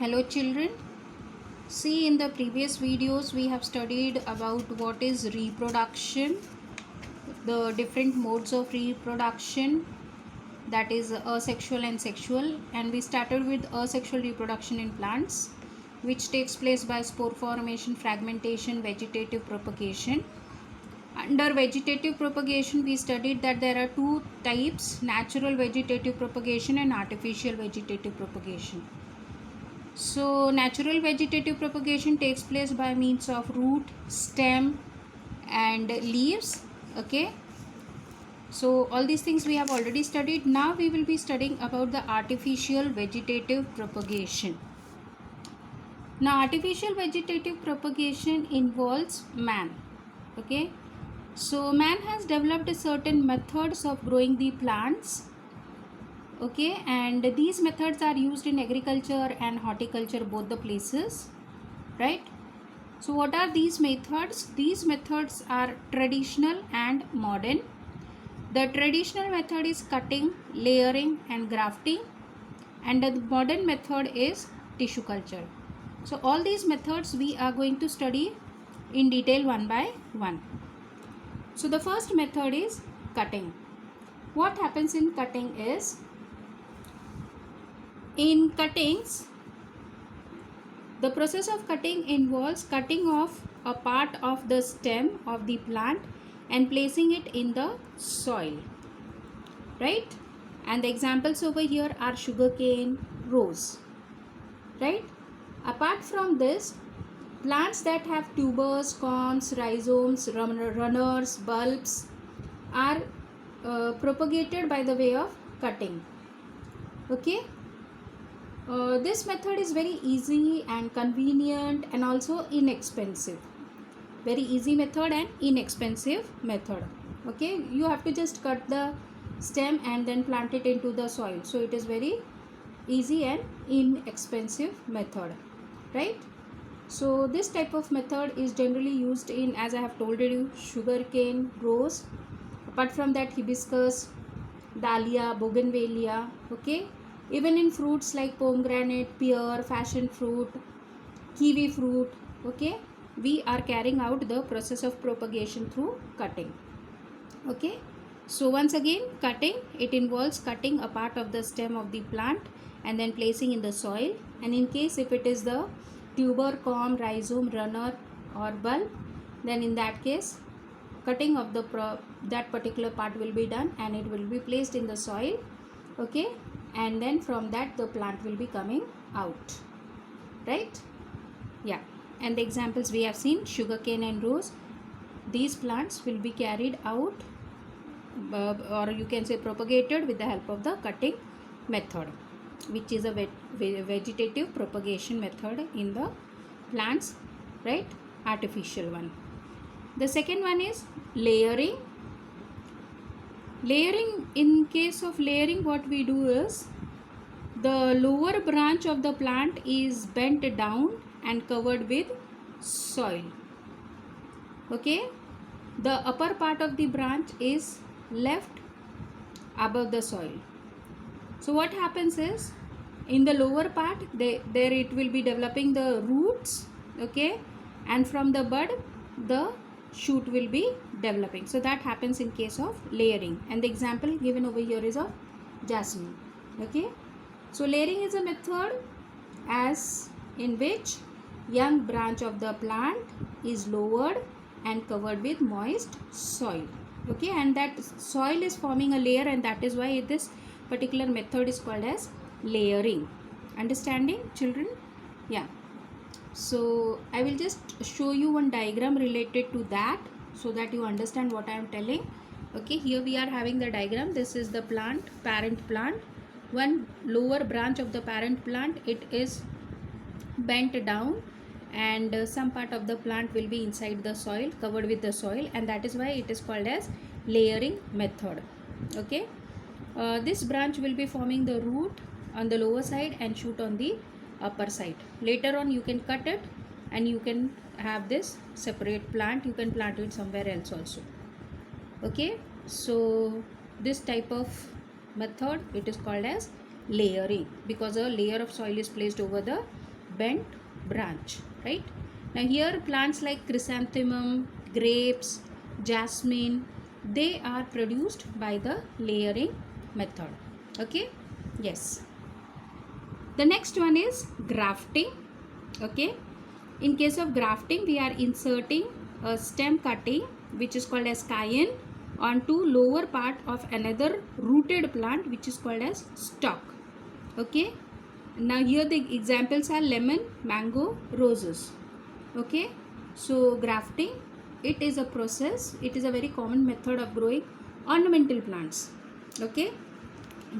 Hello children. See, in the previous videos we have studied about what is reproduction, the different modes of reproduction, that is asexual and sexual, and we started with asexual reproduction in plants, which takes place by spore formation, fragmentation, vegetative propagation. Under vegetative propagation we studied that there are two types: natural vegetative propagation and artificial vegetative propagation. So natural vegetative propagation takes place by means of root, stem and leaves. Okay, so all these things we have already studied. Now we will be studying about the artificial vegetative propagation. Now artificial vegetative propagation involves man. Okay, so man has developed certain methods of growing the plants. Okay, and these methods are used in agriculture and horticulture, both the places, right? So what are these methods? These methods are traditional and modern. The traditional method is cutting, layering and grafting, and the modern method is tissue culture. So all these methods we are going to study in detail one by one. So the first method is cutting. What happens in cutting is, in cuttings, the process of cutting involves cutting off a part of the stem of the plant and placing it in the soil, right? And the examples over here are sugarcane, rose, right? Apart from this, plants that have tubers, corms, rhizomes, runners, bulbs are propagated by the way of cutting. Okay, this method is very easy and convenient and also inexpensive. Very easy method and inexpensive method. Okay, you have to just cut the stem and then plant it into the soil. So it is very easy and inexpensive method, right? So this type of method is generally used in, as I have told you, sugarcane, rose. Apart from that, hibiscus, dahlia, bougainvillea. Okay, even in fruits like pomegranate, pear, passion fruit, kiwi fruit. Okay, we are carrying out the process of propagation through cutting. Okay, so once again, cutting, it involves cutting a part of the stem of the plant and then placing in the soil. And in case if it is the tuber, corm, rhizome, runner or bulb, then in that case cutting of the that particular part will be done and it will be placed in the soil. Okay, and then from that the plant will be coming out, right? Yeah, and the examples we have seen, sugarcane and rose. These plants will be carried out or you can say propagated with the help of the cutting method, which is a vegetative propagation method in the plants, right? Artificial one. The second one is layering. Layering, in case of layering, what we do is, the lower branch of the plant is bent down and covered with soil. Okay, the upper part of the branch is left above the soil. So what happens is, in the lower part there it will be developing the roots. Okay, and from the bud the shoot will be developing. So that happens in case of layering, and the example given over here is of jasmine. Okay, so layering is a method as in which young branch of the plant is lowered and covered with moist soil. Okay, and that soil is forming a layer, and that is why this particular method is called as layering. Understanding, children? Yeah. So I will just show you one diagram related to that so that you understand what I am telling. Okay, here we are having the diagram. This is the plant, parent plant. One lower branch of the parent plant, it is bent down, and some part of the plant will be inside the soil, covered with the soil, and that is why it is called as layering method. Okay, this branch will be forming the root on the lower side and shoot on the upper side. Later on you can cut it and you can have this separate plant. You can plant it somewhere else also. Okay, so this type of method, it is called as layering, because a layer of soil is placed over the bent branch, right? Now here plants like chrysanthemum, grapes, jasmine, they are produced by the layering method. Okay, yes. The next one is grafting. Okay, in case of grafting, we are inserting a stem cutting which is called as scion onto lower part of another rooted plant which is called as stalk. Okay, now here the examples are lemon, mango, roses. Okay, so grafting, it is a process, it is a very common method of growing ornamental plants. Okay,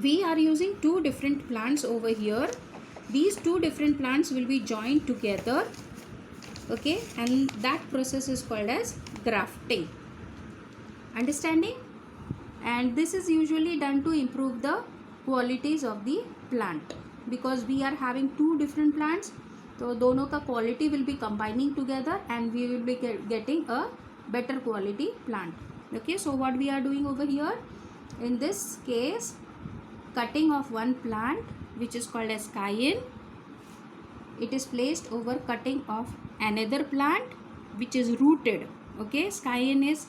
we are using two different plants over here. These two different plants will be joined together. Okay, and that process is called as grafting. Understanding? And this is usually done to improve the qualities of the plant, because we are having two different plants, so दोनों का quality will be combining together and we will be getting a better quality plant. Okay, so what we are doing over here, in this case, cutting of one plant which is called as scion, it is placed over cutting of another plant which is rooted. Okay, scion is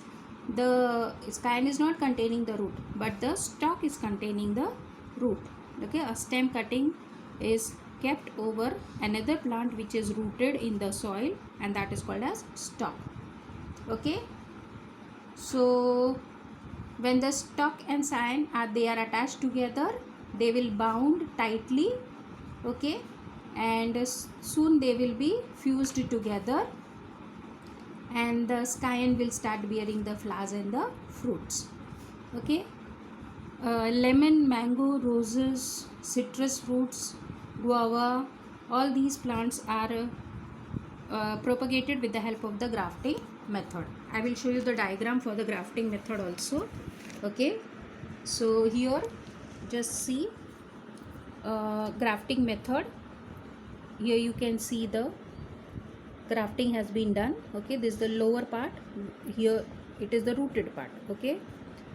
not containing the root, but the stalk is containing the root. Okay, a stem cutting is kept over another plant which is rooted in the soil, and that is called as stalk. Okay, so when the stalk and scion are attached together, they will bound tightly. Okay, and soon they will be fused together, and the scion will start bearing the flowers and the fruits. Okay, lemon, mango, roses, citrus fruits, guava, all these plants are propagated with the help of the grafting method. I will show you the diagram for the grafting method also. Okay, so here just see grafting method. Here you can see the grafting has been done. Okay, this is the lower part, here it is the rooted part. Okay,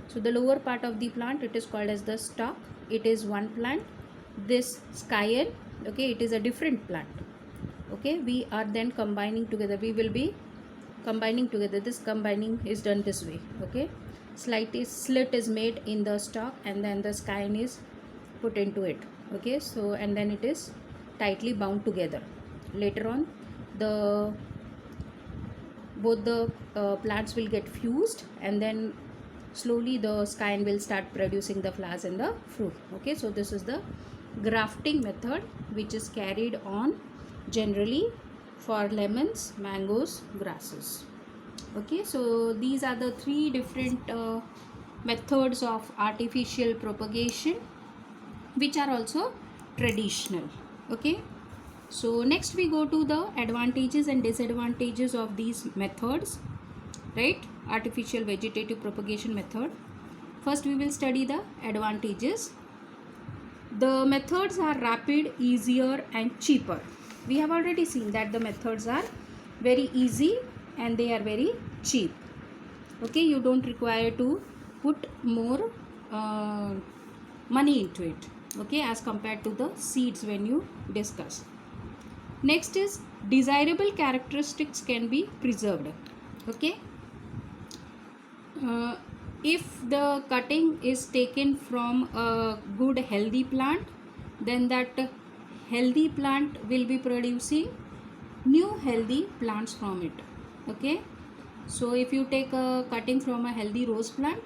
so the lower part of the plant, it is called as the stalk. It is one plant. This scion, okay, it is a different plant. Okay, we are then combining together, we will be combining together. This combining is done this way. Okay, slit is made in the stalk and then the scion is put into it. Okay, so and then it is tightly bound together. Later on, both the plants will get fused, and then slowly the scion will start producing the flowers and the fruit. Okay, so this is the grafting method which is carried on generally for lemons, mangoes, grasses. Okay, so these are the three different methods of artificial propagation which are also traditional. Okay, so next we go to the advantages and disadvantages of these methods, right? Artificial vegetative propagation method. First we will study the advantages. The methods are rapid, easier and cheaper. We have already seen that the methods are very easy and they are very cheap. Okay, you don't require to put more money into it. Okay, as compared to the seeds when you discuss. Next is desirable characteristics can be preserved. Okay, if the cutting is taken from a good healthy plant, then that healthy plant will be producing new healthy plants from it. Okay, so if you take a cutting from a healthy rose plant,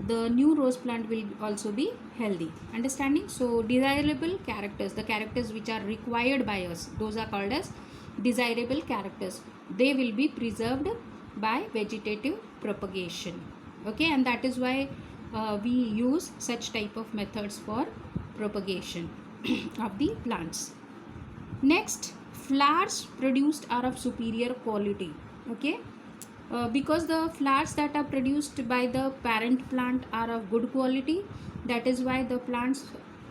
the new rose plant will also be healthy. Understanding? So desirable characters, the characters which are required by us, those are called as desirable characters. They will be preserved by vegetative propagation. Okay, and that is why we use such type of methods for propagation of the plants. Next, flowers produced are of superior quality. Okay, because the flowers that are produced by the parent plant are of good quality, that is why the plants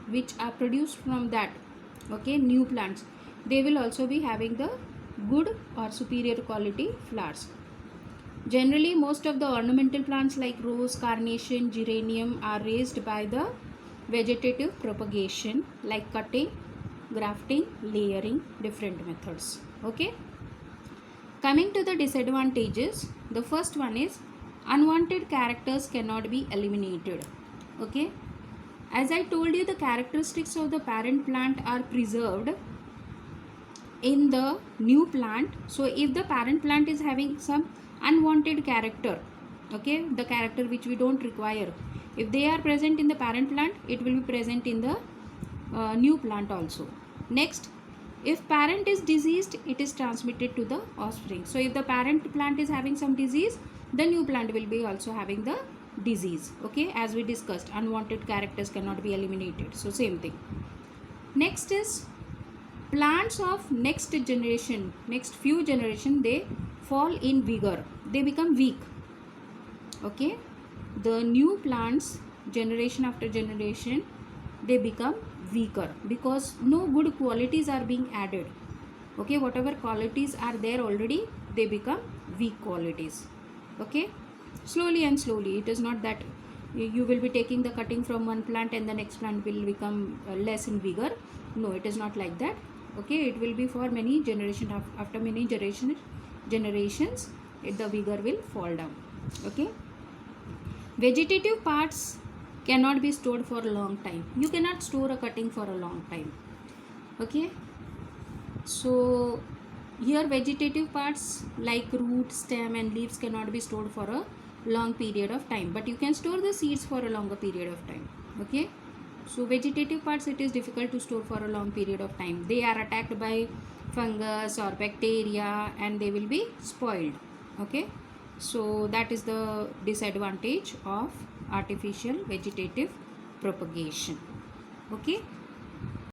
which are produced from that, okay, new plants, they will also be having the good or superior quality flowers. Generally, most of the ornamental plants like rose, carnation, geranium are raised by the vegetative propagation, like cutting grafting, layering, different methods. Okay. Coming to the disadvantages, the first one is unwanted characters cannot be eliminated. Okay. As I told you, the characteristics of the parent plant are preserved in the new plant. So if the parent plant is having some unwanted character, okay, the character which we don't require, if they are present in the parent plant, it will be present in the new plant also. Next, if parent is diseased, it is transmitted to the offspring. So if the parent plant is having some disease, the new plant will be also having the disease. Okay, as we discussed, unwanted characters cannot be eliminated. So same thing. Next is plants of next generation, next few generation, they fall in vigor, they become weak. Okay, the new plants generation after generation, they become weaker because no good qualities are being added. Okay, whatever qualities are there already, they become weak qualities. Okay, slowly and slowly, it is not that you will be taking the cutting from one plant and the next plant will become less in vigor. No, it is not like that. Okay, it will be for many generations. After many generations the vigor will fall down. Okay, vegetative parts cannot be stored for a long time. You cannot store a cutting for a long time. Okay, so here vegetative parts like root, stem and leaves cannot be stored for a long period of time, but you can store the seeds for a longer period of time. Okay, so vegetative parts, it is difficult to store for a long period of time. They are attacked by fungus or bacteria and they will be spoiled. Okay, so that is the disadvantage of artificial vegetative propagation. Okay,